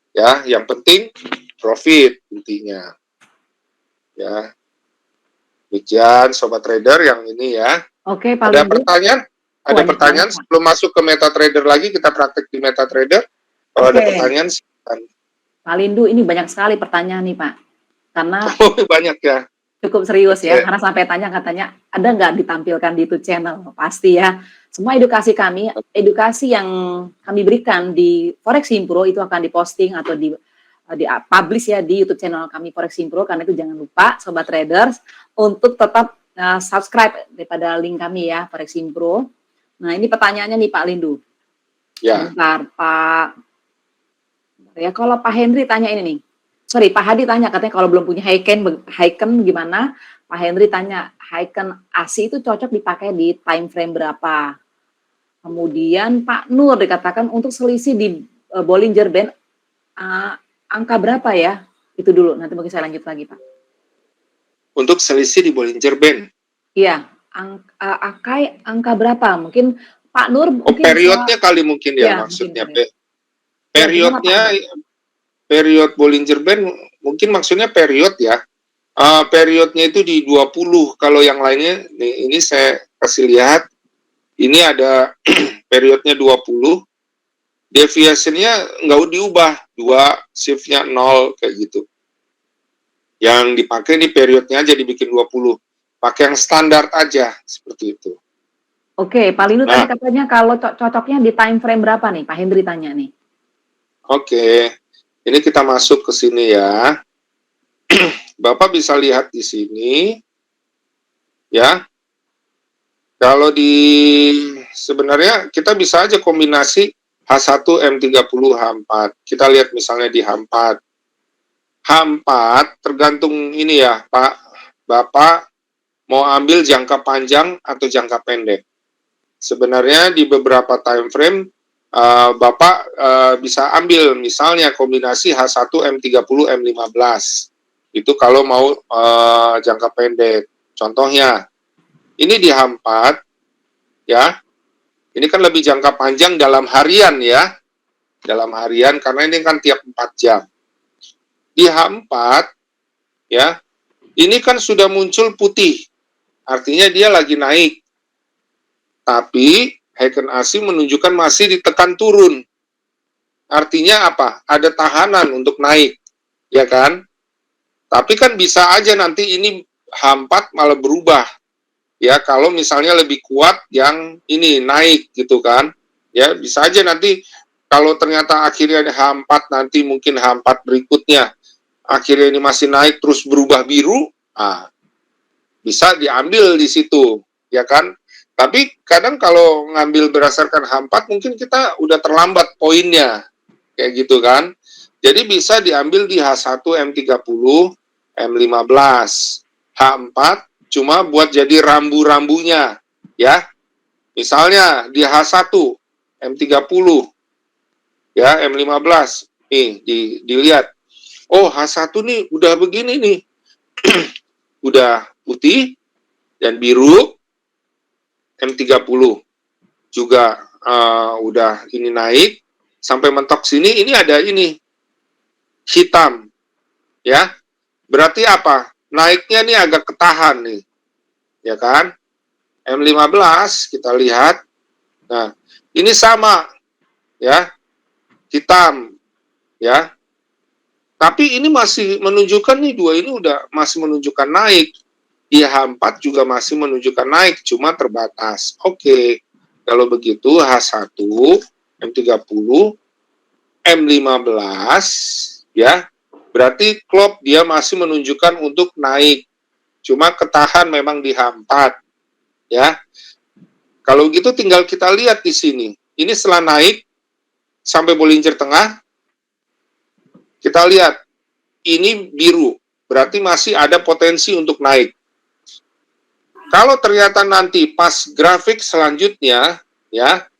Ya, yang penting profit intinya. Ya, demikian Sobat Trader yang ini ya. Oke, Pak Ada Lindu. pertanyaan? Ada Banyak pertanyaan banget, Pak. sebelum masuk ke MetaTrader lagi, kita praktek di MetaTrader. Kalau ada pertanyaan, silakan. Pak Lindu, ini banyak sekali pertanyaan nih, Pak. Karena Banyak ya. cukup serius ya, Oke. karena sampai tanya katanya, ada nggak ditampilkan di YouTube channel? Pasti ya. Semua edukasi kami, edukasi yang kami berikan di Forex Impro itu akan diposting atau di publish ya di YouTube channel kami Forex Impro. Karena itu jangan lupa Sobat Traders untuk tetap subscribe daripada link kami ya Forex Impro. Nah, ini pertanyaannya nih Pak Lindu. Ya. Bentar, Pak. Ya, kalau Pak Henry tanya ini nih. Sorry, Pak Hadi tanya katanya kalau belum punya Heiken gimana? Pak Henry tanya, Heiken AC itu cocok dipakai di time frame berapa? Kemudian Pak Nur dikatakan untuk selisih di Bollinger Band angka berapa ya? Itu dulu, nanti mungkin saya lanjut lagi, Pak. Untuk selisih di Bollinger Band? Iya, angka berapa? Mungkin Pak Nur mungkin periodnya kali mungkin ya maksudnya. Periodnya, period Bollinger Band mungkin maksudnya period ya. Periodnya itu di 20, kalau yang lainnya, nih, ini saya kasih lihat, ini ada periodnya 20, deviasinya nggak diubah, 2, shiftnya 0, kayak gitu. Yang dipakai ini periodnya aja dibikin 20, pakai yang standar aja, seperti itu. Oke, Pak Lindu tadi katanya kalau cocoknya di time frame berapa nih, Pak Hendri tanya nih. Oke, ini kita masuk ke sini ya. Bapak bisa lihat di sini, ya. Kalau sebenarnya kita bisa aja kombinasi H1, M30, H4. Kita lihat misalnya di H4. H4 tergantung ini ya, Pak. Bapak mau ambil jangka panjang atau jangka pendek. Sebenarnya di beberapa time frame, Bapak bisa ambil misalnya kombinasi H1, M30, M15. Itu kalau mau jangka pendek. Contohnya, ini di H4, ya, ini kan lebih jangka panjang dalam harian ya, dalam harian karena ini kan tiap 4 jam. Di H4, ya, ini kan sudah muncul putih, artinya dia lagi naik. Tapi Heiken AC menunjukkan masih ditekan turun. Artinya apa? Ada tahanan untuk naik, ya kan? Tapi kan bisa aja nanti ini H4 malah berubah. Ya, kalau misalnya lebih kuat yang ini naik gitu kan. Ya, bisa aja nanti kalau ternyata akhirnya H4 nanti mungkin H4 berikutnya akhirnya ini masih naik terus berubah biru, bisa diambil di situ, ya kan? Tapi kadang kalau ngambil berdasarkan H4 mungkin kita udah terlambat poinnya. Kayak gitu kan. Jadi bisa diambil di H1, M30, M15, H4 cuma buat jadi rambu-rambunya, ya. Misalnya di H1, M30, ya, M15, nih, dilihat. Oh, H1 nih udah begini nih. Udah putih dan biru, M30 juga udah ini naik sampai mentok sini, ini ada ini hitam, ya. Berarti apa? Naiknya nih agak ketahan nih, ya kan? M15 kita lihat. Nah, ini sama, ya, hitam, ya. Tapi ini masih menunjukkan nih dua ini udah masih menunjukkan naik. IH4 juga masih menunjukkan naik, cuma terbatas. Oke, kalau begitu H1, M30, M15, ya, berarti klop dia masih menunjukkan untuk naik, cuma ketahan memang di H4, ya. Kalau gitu tinggal kita lihat di sini, ini setelah naik sampai Bollinger Tengah, kita lihat ini biru, berarti masih ada potensi untuk naik. Kalau ternyata nanti pas grafik selanjutnya, ya,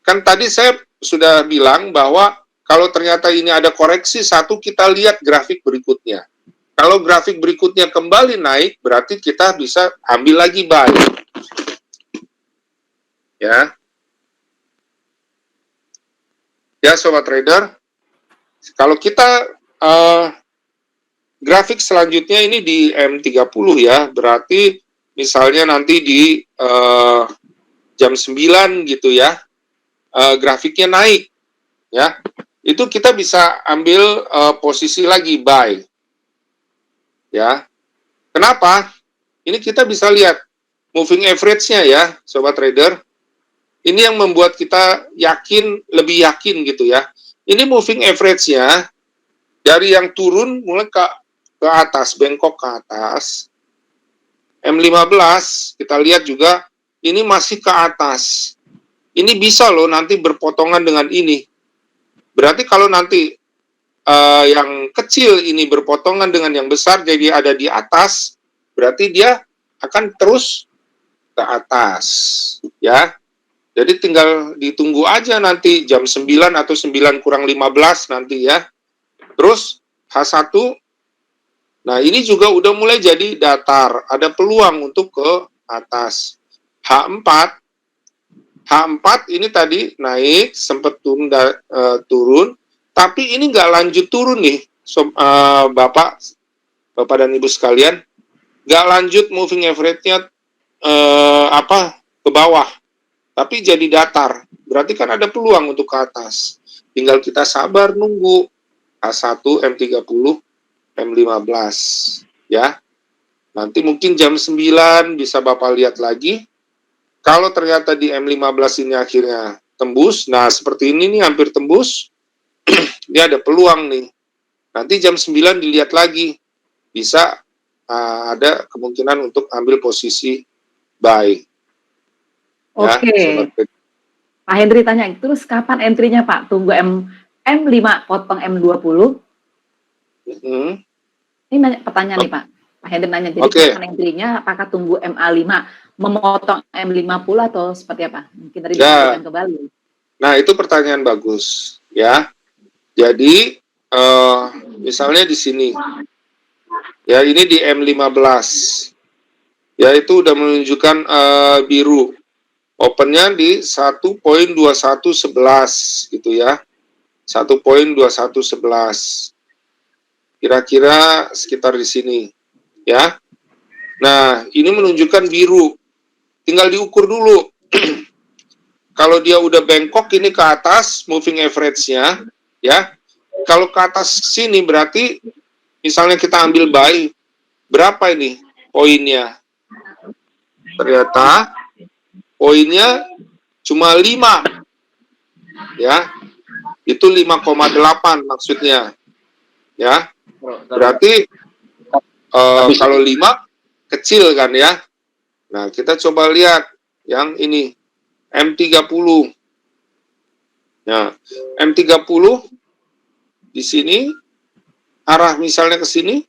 kan tadi saya sudah bilang bahwa kalau ternyata ini ada koreksi satu, kita lihat grafik berikutnya. Kalau grafik berikutnya kembali naik, berarti kita bisa ambil lagi buy. Ya, ya sobat trader. Kalau kita grafik selanjutnya ini di M30 ya, berarti misalnya nanti di jam 9 gitu ya, grafiknya naik, ya, itu kita bisa ambil posisi lagi buy, ya. Kenapa? Ini kita bisa lihat moving average-nya ya, sobat trader. Ini yang membuat kita yakin, lebih yakin gitu ya. Ini moving average-nya dari yang turun mulai ke atas, bengkok ke atas. M15 kita lihat juga ini masih ke atas. Ini bisa loh nanti berpotongan dengan ini. Berarti kalau nanti yang kecil ini berpotongan dengan yang besar jadi ada di atas, berarti dia akan terus ke atas, ya. Jadi tinggal ditunggu aja nanti jam 9 atau 9 kurang 15 nanti ya. Terus H1, nah ini juga udah mulai jadi datar, ada peluang untuk ke atas. H4 ini tadi naik, sempat turun, tapi ini nggak lanjut turun nih, Bapak dan Ibu sekalian, nggak lanjut moving average-nya ke bawah, tapi jadi datar. Berarti kan ada peluang untuk ke atas. Tinggal kita sabar nunggu H1, M30, M15, ya. Nanti mungkin jam 9 bisa Bapak lihat lagi. Kalau ternyata di M15 ini akhirnya tembus, nah seperti ini nih hampir tembus, dia ada peluang nih. Nanti jam 9 dilihat lagi, bisa ada kemungkinan untuk ambil posisi buy. Oke. Ya, Pak Hendri tanya, terus kapan entry-nya Pak? Tunggu M5 potong M20? Ini nanya, pertanyaan nih Pak. Pak Hendri nanya, jadi kapan entry-nya? Apakah tunggu MA5 memotong M50 atau seperti apa? Mungkin tadi disampaikan kembali. Nah, itu pertanyaan bagus, ya. Jadi, misalnya di sini, ya ini di M15, ya itu udah menunjukkan biru. Opennya di 1.2111 gitu ya. 1.2111. Kira-kira sekitar di sini, ya. Nah, ini menunjukkan biru. Tinggal diukur dulu. Kalau dia udah bengkok ini ke atas, moving average-nya, ya. Kalau ke atas sini berarti misalnya kita ambil buy, berapa ini poinnya? Ternyata poinnya cuma 5. Ya. Itu 5,8 maksudnya. Ya. Berarti kalau 5 kecil kan ya. Nah, kita coba lihat yang ini M30. Nah, M30 di sini arah misalnya ke sini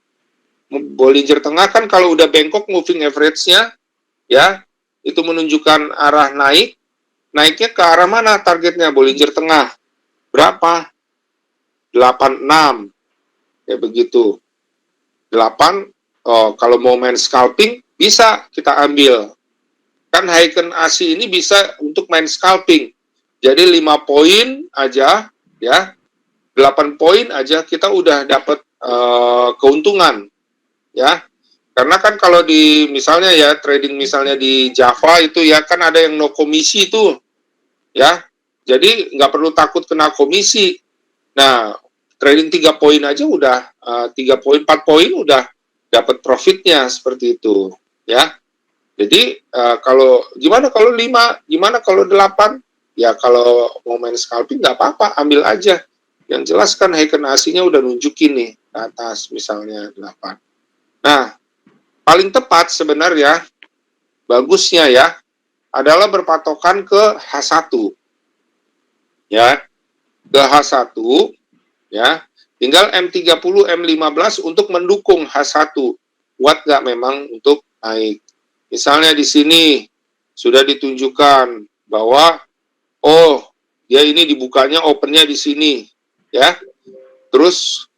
Bollinger Tengah kan kalau udah bengkok moving average-nya ya itu menunjukkan arah naik. Naiknya ke arah mana targetnya? Bollinger Tengah. Berapa? 86. Ya begitu. 8, kalau mau main scalping, bisa kita ambil. Kan Heiken AC ini bisa untuk main scalping. Jadi 5 poin aja, ya, 8 poin aja kita udah dapat keuntungan, ya. Karena kan kalau di misalnya ya trading misalnya di Java itu ya kan ada yang no komisi tuh, ya. Jadi nggak perlu takut kena komisi. Nah, trading 3 poin aja udah 3 poin, 4 poin udah dapat profitnya seperti itu, ya. Jadi kalau gimana kalau 5, gimana kalau 8? Ya kalau mau main scalping nggak apa-apa, ambil aja. Yang jelas kan Heiken AC-nya udah nunjukin nih ke atas misalnya 8. Nah, paling tepat sebenarnya bagusnya ya adalah berpatokan ke H1. Ya, ke H1 ya. Tinggal M30, M15 untuk mendukung H1. Kuat nggak memang untuk naik. Misalnya di sini sudah ditunjukkan bahwa oh, dia ini dibukanya opennya di sini, ya. Terus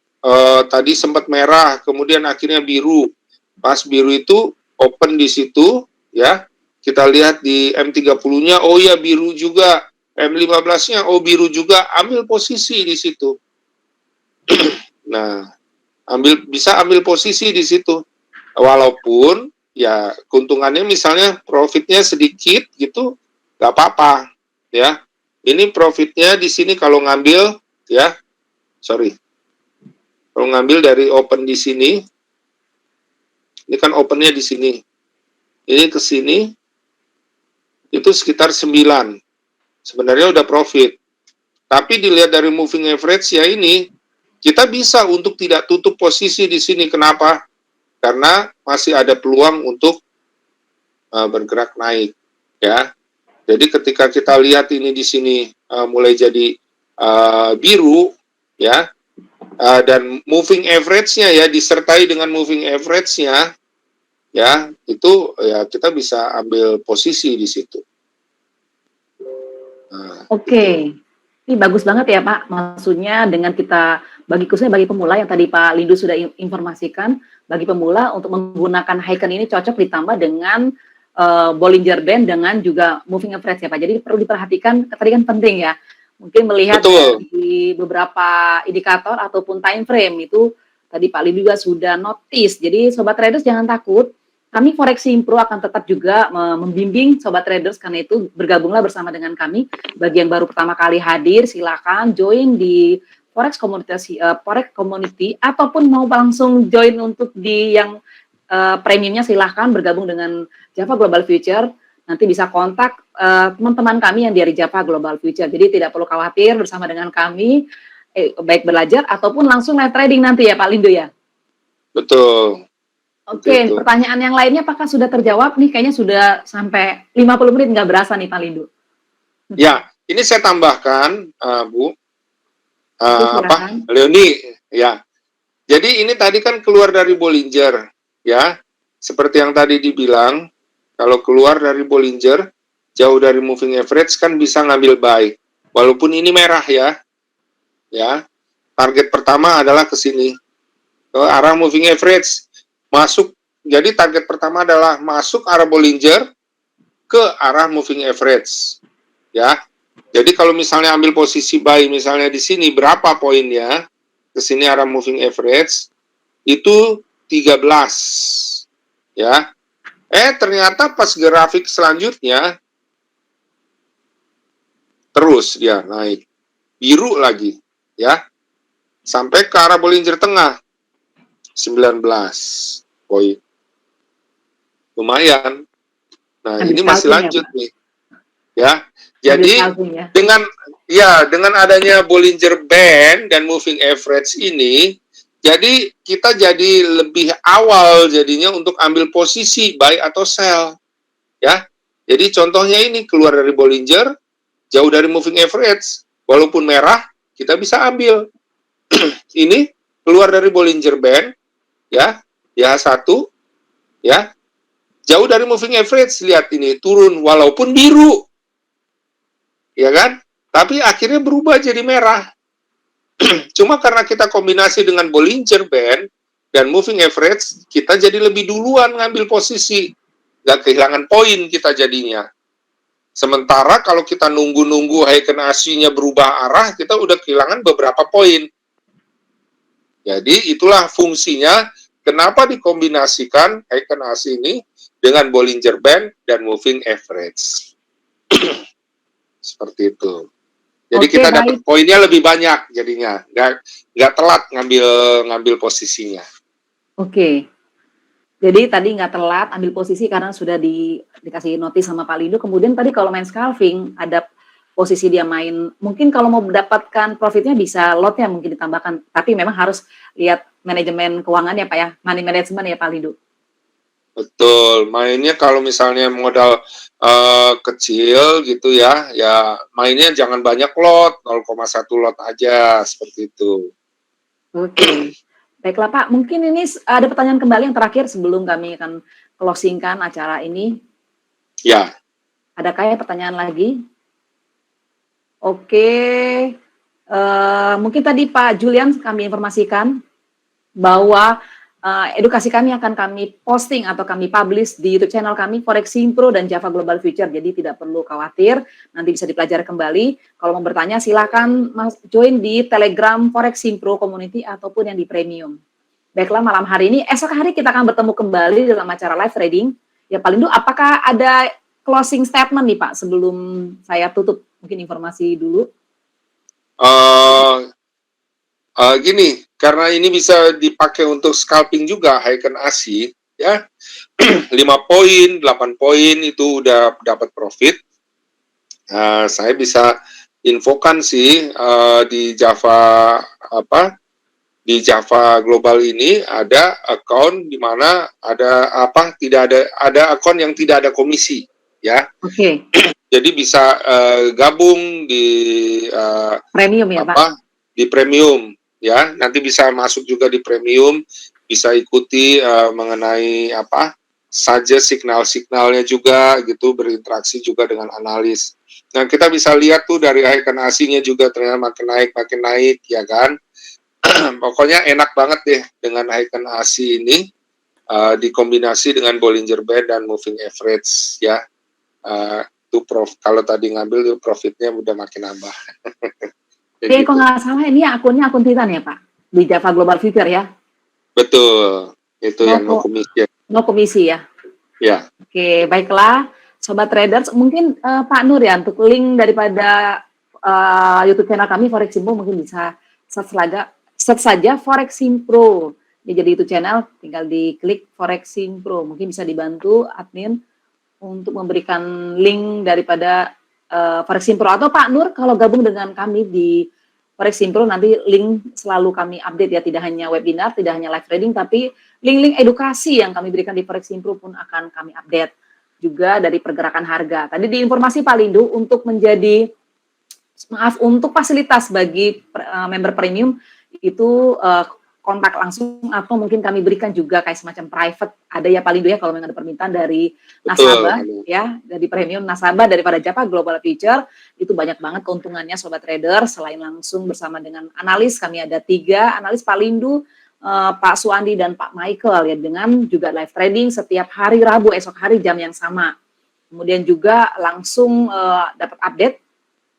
tadi sempat merah, kemudian akhirnya biru. Pas biru itu open di situ, ya. Kita lihat di M30-nya, oh ya biru juga. M15-nya, oh biru juga. Ambil posisi di situ. Nah, bisa ambil posisi di situ. Walaupun ya keuntungannya misalnya profitnya sedikit gitu, nggak apa-apa, ya. Ini profitnya di sini kalau ngambil, ya, kalau ngambil dari open di sini, ini kan opennya di sini, ini ke sini, itu sekitar 9, sebenarnya udah profit. Tapi dilihat dari moving average ya ini, kita bisa untuk tidak tutup posisi di sini. Kenapa? Karena masih ada peluang untuk bergerak naik, ya. Jadi ketika kita lihat ini di sini mulai jadi biru, ya, dan moving average-nya ya disertai dengan moving average-nya, ya itu ya kita bisa ambil posisi di situ. Nah, Oke, ini bagus banget ya Pak. Maksudnya dengan kita khususnya bagi pemula yang tadi Pak Lindu sudah informasikan, bagi pemula untuk menggunakan Heiken ini cocok ditambah dengan Bollinger Band dengan juga moving average ya Pak. Jadi perlu diperhatikan, tadi kan penting ya. Mungkin melihat di beberapa indikator ataupun time frame itu tadi Pak Lindu juga sudah notice. Jadi sobat traders jangan takut. Kami Forex Impro akan tetap juga membimbing sobat traders, karena itu bergabunglah bersama dengan kami. Bagi yang baru pertama kali hadir, silakan join di Forex Community ataupun mau langsung join untuk di yang premiumnya, silahkan bergabung dengan Java Global Future. Nanti bisa kontak teman-teman kami yang dari Java Global Future. Jadi tidak perlu khawatir, bersama dengan kami baik belajar ataupun langsung live trading nanti ya Pak Lindu ya. betul. Oke, pertanyaan yang lainnya apakah sudah terjawab nih? Kayaknya sudah sampai 50 menit nggak berasa nih Pak Lindu. Ya, ini saya tambahkan Bu. Leoni, ya. Jadi ini tadi kan keluar dari Bollinger, ya. Seperti yang tadi dibilang, kalau keluar dari Bollinger, jauh dari moving average kan bisa ngambil buy. Walaupun ini merah ya. Ya. Target pertama adalah ke sini. Ke arah moving average. Masuk, jadi target pertama adalah masuk arah Bollinger ke arah moving average. Ya. Jadi kalau misalnya ambil posisi buy misalnya di sini berapa poinnya? Ke sini arah moving average itu 13. Ya. Ternyata pas grafik selanjutnya terus dia naik. Biru lagi, ya. Sampai ke arah Bollinger tengah. 19 poin. Lumayan. Nah, ini masih lanjut nih. Ya. Jadi dengan adanya Bollinger Band dan moving average ini, jadi kita jadi lebih awal jadinya untuk ambil posisi buy atau sell. Ya. Jadi contohnya ini keluar dari Bollinger, jauh dari moving average, walaupun merah kita bisa ambil. Ini keluar dari Bollinger Band, ya, di H1, ya, jauh dari moving average, lihat ini turun walaupun biru, ya kan? Tapi akhirnya berubah jadi merah. Cuma karena kita kombinasi dengan Bollinger Band dan moving average, kita jadi lebih duluan ngambil posisi, nggak kehilangan poin kita jadinya. Sementara kalau kita nunggu-nunggu Heiken AC-nya berubah arah, kita udah kehilangan beberapa poin. Jadi itulah fungsinya kenapa dikombinasikan Heiken AC ini dengan Bollinger Band dan Moving Average. Seperti itu. Jadi Oke, kita dapat baik. poinnya lebih banyak jadinya, nggak telat ngambil posisinya. Oke. Jadi tadi nggak telat ambil posisi karena sudah dikasih notis sama Pak Lindo. Kemudian tadi kalau main scalping ada posisi dia main. Mungkin kalau mau mendapatkan profitnya bisa lotnya mungkin ditambahkan. Tapi memang harus lihat manajemen keuangannya Pak ya, money management ya Pak Lindo. Betul, mainnya kalau misalnya modal kecil gitu ya, ya mainnya jangan banyak lot, 0,1 lot aja seperti itu. Oke. Baiklah Pak, mungkin ini ada pertanyaan kembali yang terakhir sebelum kami akan closing-kan acara ini. Ya, Adakah ya pertanyaan lagi? Oke, mungkin tadi Pak Julian kami informasikan bahwa edukasi kami akan kami posting atau kami publish di YouTube channel kami Foreximpro dan Java Global Future. Jadi tidak perlu khawatir, nanti bisa dipelajari kembali. Kalau mau bertanya silakan join di Telegram Foreximpro Community ataupun yang di Premium. Baiklah, malam hari ini, esok hari kita akan bertemu kembali dalam acara live trading. Ya Pak Lindu, apakah ada closing statement nih Pak sebelum saya tutup? Mungkin informasi dulu. Gini, karena ini bisa dipakai untuk scalping juga Heiken AC, ya 5 poin, 8 poin itu udah dapat profit. Saya bisa infokan sih di Java di Java Global ini ada account di mana tidak ada account yang tidak ada komisi, ya. Oke. Jadi bisa gabung di Premium ya Pak. Di premium, ya. Nanti bisa masuk juga di premium, bisa ikuti mengenai saja signal-signalnya juga gitu, berinteraksi juga dengan analis. Nah, kita bisa lihat tuh dari Heiken AC-nya juga ternyata makin naik, ya kan? Pokoknya enak banget deh dengan Heiken AC ini dikombinasi dengan Bollinger Band dan Moving Average, ya. Kalau tadi ngambil tuh profitnya udah makin nambah. Oke, kok nggak salah ini akunnya akun Titan ya Pak? Di Java Global Future ya? Betul, itu yang no komisi. No komisi ya? Ya. Oke, baiklah. Sobat Traders, mungkin Pak Nur ya, untuk link daripada YouTube channel kami, Foreximpro, mungkin bisa search saja Foreximpro. Ya, jadi YouTube channel, tinggal diklik Foreximpro. Mungkin bisa dibantu admin untuk memberikan link daripada Foreximpro. Atau Pak Nur, kalau gabung dengan kami di Foreximpro, nanti link selalu kami update ya, tidak hanya webinar, tidak hanya live trading, tapi link-link edukasi yang kami berikan di Foreximpro pun akan kami update. Juga dari pergerakan harga. Tadi di informasi Pak Lindu untuk untuk fasilitas bagi member premium itu kontak langsung atau mungkin kami berikan juga kayak semacam private, ada ya Pak Lindu ya kalau memang ada permintaan dari nasabah. Betul. Ya, dari premium nasabah daripada Java Global Future itu banyak banget keuntungannya Sobat Trader. Selain langsung bersama dengan analis, kami ada 3 analis Pak Lindu, Pak Suandi dan Pak Michael ya, dengan juga live trading setiap hari Rabu esok hari jam yang sama. Kemudian juga langsung dapat update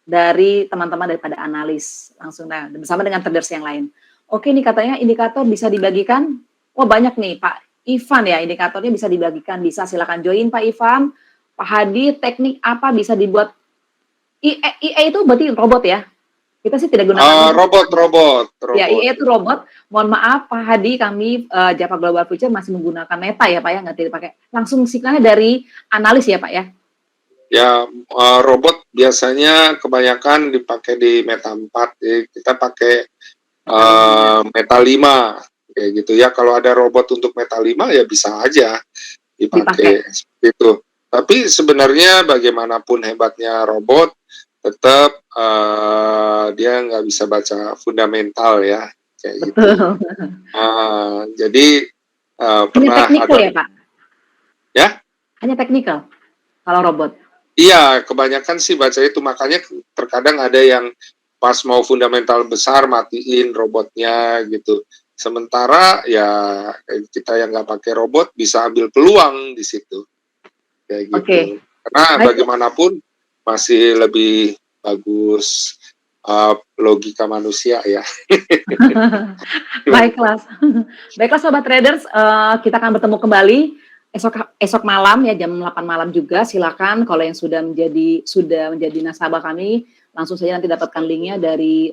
dari teman-teman daripada analis langsung bersama dengan traders yang lain. Oke, ini katanya indikator bisa dibagikan. Oh, banyak nih Pak Ivan ya, indikatornya bisa dibagikan. Bisa silakan join Pak Ivan. Pak Hadi, teknik apa bisa dibuat? IE itu berarti robot ya? Kita sih tidak gunakan robot. Ya, IE itu robot. Mohon maaf Pak Hadi, kami Java Global Future masih menggunakan Meta ya Pak ya, nggak dipakai. Langsung signalnya dari analis ya Pak ya? Ya, robot biasanya kebanyakan dipakai di Meta 4. Kita pakai Meta 5 kayak gitu ya. Kalau ada robot untuk Meta 5 ya bisa aja dipakai seperti itu. Tapi sebenarnya bagaimanapun hebatnya robot, tetap dia nggak bisa baca fundamental ya, kayak gitu. Jadi pernah teknikal ada ya Pak? Ya? Hanya teknikal kalau robot? Iya, kebanyakan sih baca itu, makanya terkadang ada yang pas mau fundamental besar matiin robotnya gitu. Sementara ya kita yang nggak pakai robot bisa ambil peluang di situ, kayak gitu. Karena bagaimanapun masih lebih bagus logika manusia ya. Baiklah, baiklah Sobat Traders, kita akan bertemu kembali esok malam ya jam 8 malam juga. Silakan kalau yang sudah menjadi nasabah kami, langsung saja nanti dapatkan linknya dari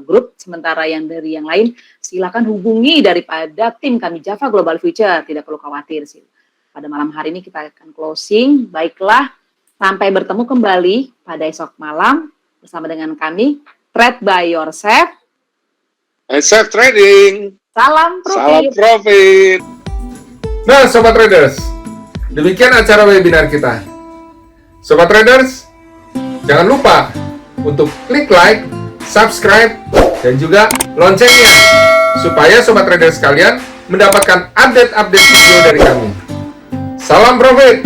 grup. Sementara yang dari yang lain, silakan hubungi daripada tim kami Java Global Future. Tidak perlu khawatir sih. Pada malam hari ini kita akan closing. Baiklah, sampai bertemu kembali pada esok malam bersama dengan kami Trade by Yourself. And safe trading. Salam profit. Salam profit. Nah, Sobat Traders, demikian acara webinar kita. Sobat Traders, jangan lupa untuk klik like, subscribe, dan juga loncengnya, supaya Sobat Traders sekalian mendapatkan update-update video dari kami. Salam profit!